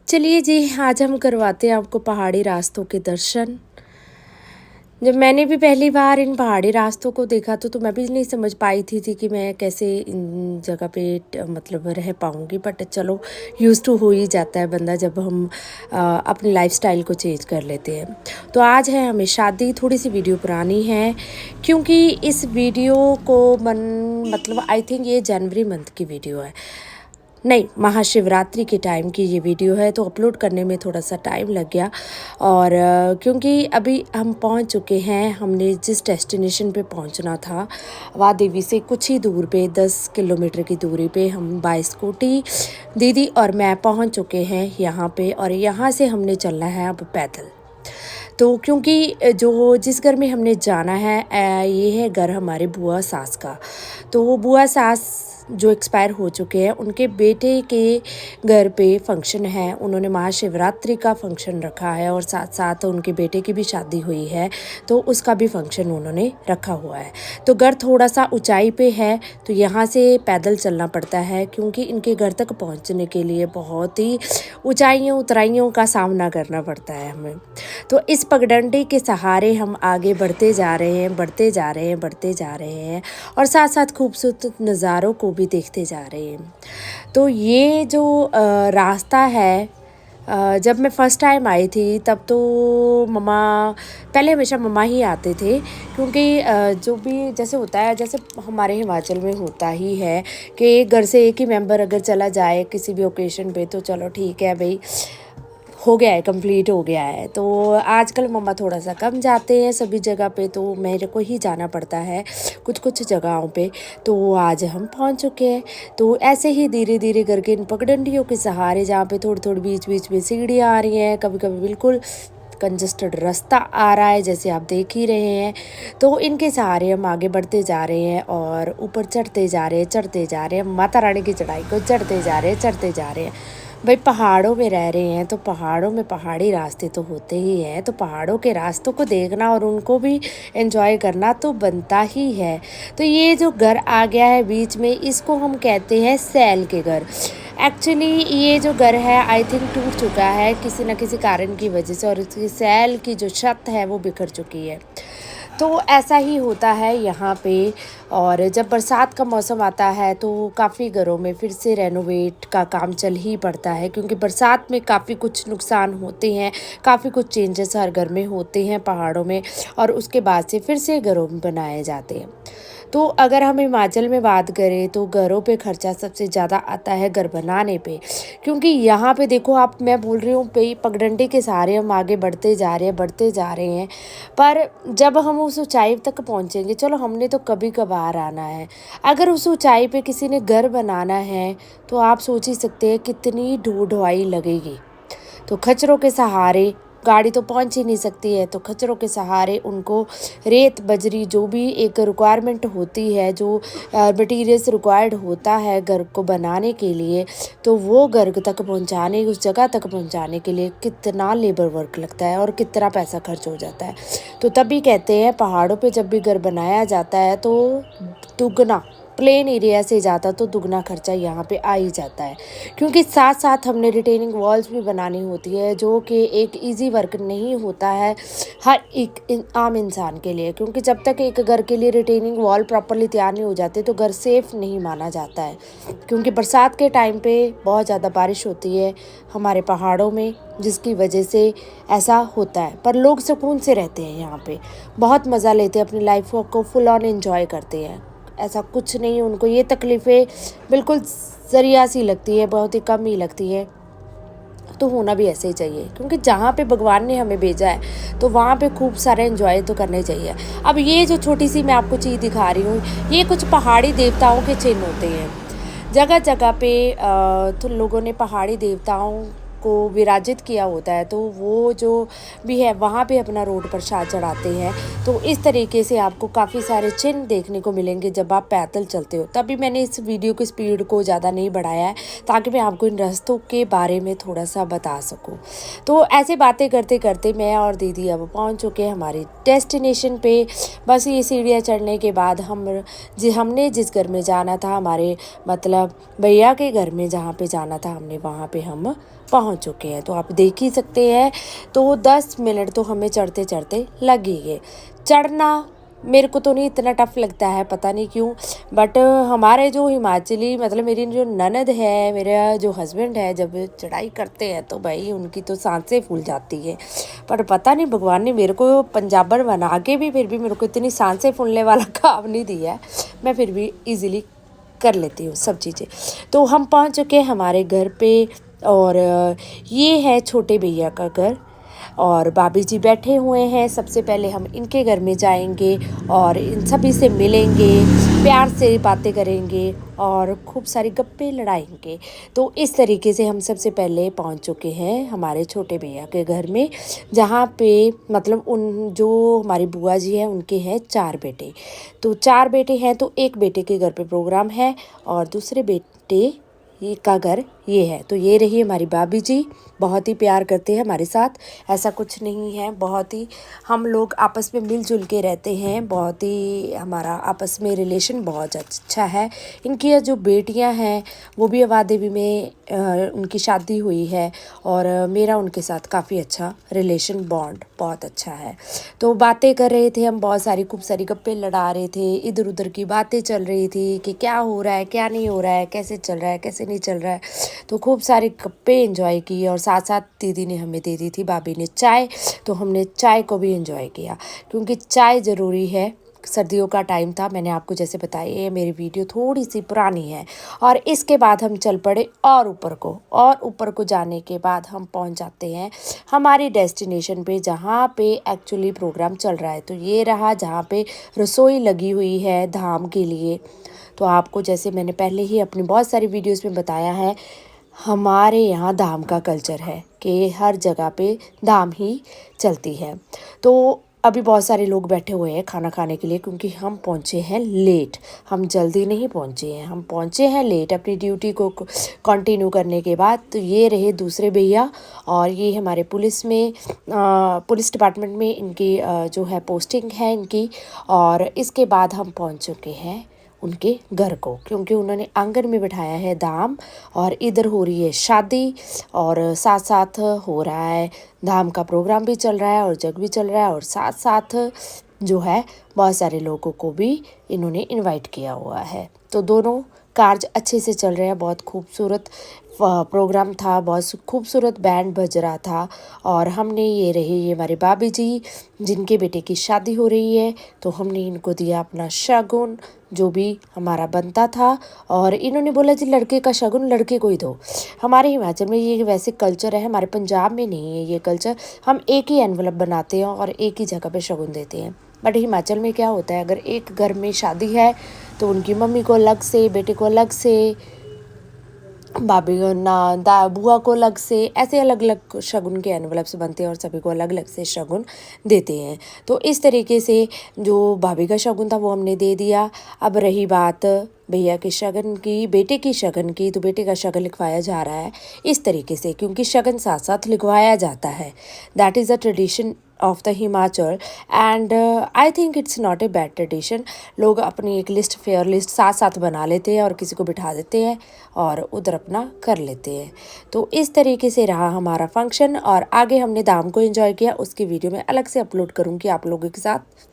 चलिए जी, आज हम करवाते हैं आपको पहाड़ी रास्तों के दर्शन। जब मैंने भी पहली बार इन पहाड़ी रास्तों को देखा तो मैं भी नहीं समझ पाई थी कि मैं कैसे इन जगह पे मतलब रह पाऊँगी। बट चलो, यूज़ टू हो ही जाता है बंदा जब हम अपनी लाइफ़स्टाइल को चेंज कर लेते हैं। तो आज है हमें शादी, थोड़ी-सी वीडियो पुरानी है क्योंकि इस वीडियो को मतलब आई थिंक ये जनवरी मंथ की वीडियो है। नहीं, महाशिवरात्रि के टाइम की ये वीडियो है, तो अपलोड करने में थोड़ा-सा टाइम लग गया। और क्योंकि अभी हम पहुंच चुके हैं, हमने जिस डेस्टिनेशन पे पहुंचना था, वहाँ देवी से कुछ ही दूर पे 10 किलोमीटर की दूरी पे हम बाय स्कूटी दीदी और मैं पहुंच चुके हैं यहाँ पे। और यहाँ से हमने चलना है अब पैदल। तो क्योंकि जो जिस घर में हमने जाना है, ये है घर हमारे बुआ सास का। तो वो बुआ सास जो एक्सपायर हो चुके हैं, उनके बेटे के घर पे फंक्शन है। उन्होंने महाशिवरात्रि का फंक्शन रखा है और साथ साथ उनके बेटे की भी शादी हुई है, तो उसका भी फंक्शन उन्होंने रखा हुआ है। तो घर थोड़ा सा ऊंचाई पे है, तो यहाँ से पैदल चलना पड़ता है क्योंकि इनके घर तक पहुँचने के लिए बहुत ही ऊंचाइयों उतराइयों का सामना करना पड़ता है हमें। तो इस पगडंडी के सहारे हम आगे बढ़ते जा रहे हैं, बढ़ते जा रहे हैं, बढ़ते जा रहे हैं और साथ साथ खूबसूरत नज़ारों को भी देखते जा रहे हैं। तो ये जो रास्ता है, जब मैं फ़र्स्ट टाइम आई थी तब तो मम्मा, पहले हमेशा मम्मा ही आते थे क्योंकि जो भी जैसे होता है, जैसे हमारे हिमाचल में होता ही है कि घर से एक ही मेंबर अगर चला जाए किसी भी ओकेशन पे तो चलो ठीक है भाई, हो गया है, कंप्लीट हो गया है। तो आजकल मम्मा थोड़ा सा कम जाते हैं सभी जगह पे, तो मेरे को ही जाना पड़ता है कुछ कुछ जगहों पे। तो आज हम पहुंच चुके हैं। तो ऐसे ही धीरे धीरे करके इन पगडंडियों के सहारे, जहाँ पे थोड़ी थोड़ी बीच बीच में सीढ़ियाँ आ रही हैं, कभी कभी बिल्कुल कंजस्टेड रास्ता आ रहा है जैसे आप देख ही रहे हैं, तो इनके सहारे हम आगे बढ़ते जा रहे हैं और ऊपर चढ़ते जा रहे हैं, चढ़ते जा रहे हैं, माता रानी की चढ़ाई को चढ़ते जा रहे हैं, चढ़ते जा रहे हैं। भाई पहाड़ों में रह रहे हैं तो पहाड़ों में पहाड़ी रास्ते तो होते ही हैं, तो पहाड़ों के रास्तों को देखना और उनको भी एंजॉय करना तो बनता ही है। तो ये जो घर आ गया है बीच में, इसको हम कहते हैं सैल के घर। एक्चुअली ये जो घर है आई थिंक टूट चुका है किसी न किसी कारण की वजह से, और इसकी सैल की जो छत है वो बिखर चुकी है। तो ऐसा ही होता है यहाँ पे। और जब बरसात का मौसम आता है तो काफ़ी घरों में फिर से रेनोवेट का काम चल ही पड़ता है क्योंकि बरसात में काफ़ी कुछ नुकसान होते हैं, काफ़ी कुछ चेंजेस हर घर में होते हैं पहाड़ों में, और उसके बाद से फिर से घरों में बनाए जाते हैं। तो अगर हम हिमाचल में बात करें तो घरों पे खर्चा सबसे ज़्यादा आता है घर बनाने पे, क्योंकि यहाँ पे देखो आप, मैं बोल रही हूँ पे पगडंडी के सहारे हम आगे बढ़ते जा रहे हैं, बढ़ते जा रहे हैं, पर जब हम उस ऊंचाई तक पहुँचेंगे, चलो हमने तो कभी कभार आना है, अगर उस ऊंचाई पे किसी ने घर बनाना है तो आप सोच ही सकते हैं कितनी ढोढुआई लगेगी। तो खच्चरों के सहारे गाड़ी तो पहुंच ही नहीं सकती है, तो खच्चरों के सहारे उनको रेत बजरी जो भी एक रिक्वायरमेंट होती है, जो मटीरियल्स रिक्वायर्ड होता है घर को बनाने के लिए, तो वो घर तक पहुंचाने, उस जगह तक पहुंचाने के लिए कितना लेबर वर्क लगता है और कितना पैसा खर्च हो जाता है। तो तभी कहते हैं पहाड़ों पे जब भी घर बनाया जाता है तो दुगना, प्लेन एरिया से ज़्यादा तो दुगना खर्चा यहाँ पे आ ही जाता है, क्योंकि साथ साथ हमने रिटेनिंग वॉल्स भी बनानी होती है जो कि एक इजी वर्क नहीं होता है हर एक आम इंसान के लिए, क्योंकि जब तक एक घर के लिए रिटेनिंग वॉल प्रॉपरली तैयार नहीं हो जाते तो घर सेफ़ नहीं माना जाता है। क्योंकि बरसात के टाइम पे बहुत ज़्यादा बारिश होती है हमारे पहाड़ों में, जिसकी वजह से ऐसा होता है, पर लोग सुकून से रहते हैं यहाँ पे, बहुत मज़ा लेते हैं, अपनी लाइफ को फुल ऑन एंजॉय करते हैं। ऐसा कुछ नहीं, उनको ये तकलीफ़ें बिल्कुल ज़रिया सी लगती है, बहुत ही कम ही लगती है। तो होना भी ऐसे ही चाहिए, क्योंकि जहाँ पे भगवान ने हमें भेजा है तो वहाँ पे खूब सारे एंजॉय तो करने चाहिए। अब ये जो छोटी सी मैं आपको चीज़ दिखा रही हूँ, ये कुछ पहाड़ी देवताओं के चिन्ह होते हैं। जगह जगह पे तो लोगों ने पहाड़ी देवताओं को विराजित किया होता है, तो वो जो भी है वहाँ पे अपना रोड प्रसाद चढ़ाते हैं। तो इस तरीके से आपको काफ़ी सारे चिन्ह देखने को मिलेंगे जब आप पैदल चलते हो। तभी मैंने इस वीडियो की स्पीड को ज़्यादा नहीं बढ़ाया है, ताकि मैं आपको इन रास्तों के बारे में थोड़ा सा बता सकूँ। तो ऐसे बातें करते करते मैं और दीदी अब पहुँच चुके हैं हमारी डेस्टिनेशन पे। बस ये सीढ़ियाँ चढ़ने के बाद हमने जिस घर में जाना था, हमारे मतलब भैया के घर में जहाँ पे जाना था, हमने वहाँ पे हम पहुंच चुके हैं। तो आप देख ही सकते हैं, तो 10 मिनट तो हमें चढ़ते चढ़ते लग ही गए। चढ़ना मेरे को तो नहीं इतना टफ लगता है, पता नहीं क्यों, बट हमारे जो हिमाचली मतलब मेरी जो ननद है, मेरा जो हस्बैंड है, जब चढ़ाई करते हैं तो भाई उनकी तो सांसें फूल जाती है। पर पता नहीं भगवान ने मेरे को पंजाबन बना के भी फिर भी मेरे को इतनी सांसें फूलने वाला काम नहीं दिया है। मैं फिर भी इजीली कर लेती हूँ सब चीज़ें। तो हम पहुँच चुके हैं हमारे घर पे, और ये है छोटे भैया का घर, और भाभी जी बैठे हुए हैं। सबसे पहले हम इनके घर में जाएंगे और इन सभी से मिलेंगे, प्यार से बातें करेंगे और खूब सारी गप्पे लड़ाएंगे। तो इस तरीके से हम सबसे पहले पहुंच चुके हैं हमारे छोटे भैया के घर में, जहाँ पे मतलब उन जो हमारी बुआ जी हैं उनके हैं 4 बेटे। तो 4 बेटे हैं, तो एक बेटे के घर पे प्रोग्राम है और दूसरे बेटे ये का घर ये है। तो ये रही हमारी भाभी जी, बहुत ही प्यार करते हैं हमारे साथ, ऐसा कुछ नहीं है। बहुत ही हम लोग आपस में मिलजुल के रहते हैं, बहुत ही हमारा आपस में रिलेशन बहुत अच्छा है। इनकी जो बेटियां हैं वो भी अवा देवी में उनकी शादी हुई है, और मेरा उनके साथ काफ़ी अच्छा रिलेशन बॉन्ड बहुत अच्छा है। तो बातें कर रहे थे हम, बहुत सारी खूब सारी गप्पे लड़ा रहे थे, इधर उधर की बातें चल रही थी कि क्या हो रहा है, क्या नहीं हो रहा है, कैसे चल रहा है, कैसे नहीं चल रहा है। तो खूब सारे गप्पे एंजॉय किए, और साथ साथ दीदी ने हमें दे दी थी, भाभी ने चाय, तो हमने चाय को भी एंजॉय किया, क्योंकि चाय ज़रूरी है। सर्दियों का टाइम था, मैंने आपको जैसे बताया, ये मेरी वीडियो थोड़ी सी पुरानी है। और इसके बाद हम चल पड़े और ऊपर को जाने के बाद हम पहुंच जाते हैं हमारी डेस्टिनेशन पे, जहाँ पे एक्चुअली प्रोग्राम चल रहा है। तो ये रहा जहाँ पे रसोई लगी हुई है धाम के लिए। तो आपको जैसे मैंने पहले ही अपनी बहुत सारी वीडियोस में बताया है, हमारे यहाँ धाम का कल्चर है कि हर जगह पे धाम ही चलती है। तो अभी बहुत सारे लोग बैठे हुए हैं खाना खाने के लिए, क्योंकि हम पहुँचे हैं लेट। हम जल्दी नहीं पहुँचे हैं, हम पहुँचे हैं लेट अपनी ड्यूटी को कंटिन्यू करने के बाद। तो ये रहे दूसरे भैया, और ये हमारे पुलिस में पुलिस डिपार्टमेंट में इनकी जो है पोस्टिंग है इनकी। और इसके बाद हम पहुँच चुके हैं उनके घर को, क्योंकि उन्होंने आंगन में बिठाया है धाम, और इधर हो रही है शादी, और साथ साथ हो रहा है धाम का प्रोग्राम भी चल रहा है और जग भी चल रहा है, और साथ साथ जो है बहुत सारे लोगों को भी इन्होंने इनवाइट किया हुआ है। तो दोनों कार्य अच्छे से चल रहे हैं। बहुत खूबसूरत प्रोग्राम था, बहुत खूबसूरत बैंड बज रहा था। और हमने ये रही ये हमारे भाभी जी जिनके बेटे की शादी हो रही है, तो हमने इनको दिया अपना शगुन जो भी हमारा बनता था। और इन्होंने बोला जी लड़के का शगुन लड़के को ही दो। हमारे हिमाचल में ये वैसे कल्चर है, हमारे पंजाब में नहीं है ये कल्चर। हम एक ही एनवलप बनाते हैं और एक ही जगह पे शगुन देते हैं। बट हिमाचल में क्या होता है, अगर एक घर में शादी है तो उनकी मम्मी को अलग से, बेटे को अलग से, भाभी को ना दा बुआ को अलग से, ऐसे अलग अलग शगुन के एनवलप्स बनते हैं और सभी को अलग अलग से शगुन देते हैं। तो इस तरीके से जो भाभी का शगुन था वो हमने दे दिया। अब रही बात भैया के शगन की, बेटे की शगन की, तो बेटे का शगन लिखवाया जा रहा है इस तरीके से, क्योंकि शगन साथ साथ लिखवाया जाता है। That is a tradition of the Himachal, and I think it's not a bad tradition. लोग अपनी एक लिस्ट, फेयर लिस्ट साथ साथ बना लेते हैं और किसी को बिठा देते हैं और उधर अपना कर लेते हैं। तो इस तरीके से रहा हमारा फंक्शन, और आगे हमने धाम को एंजॉय किया, उसकी वीडियो मैं अलग से अपलोड करूँगी आप लोगों के साथ।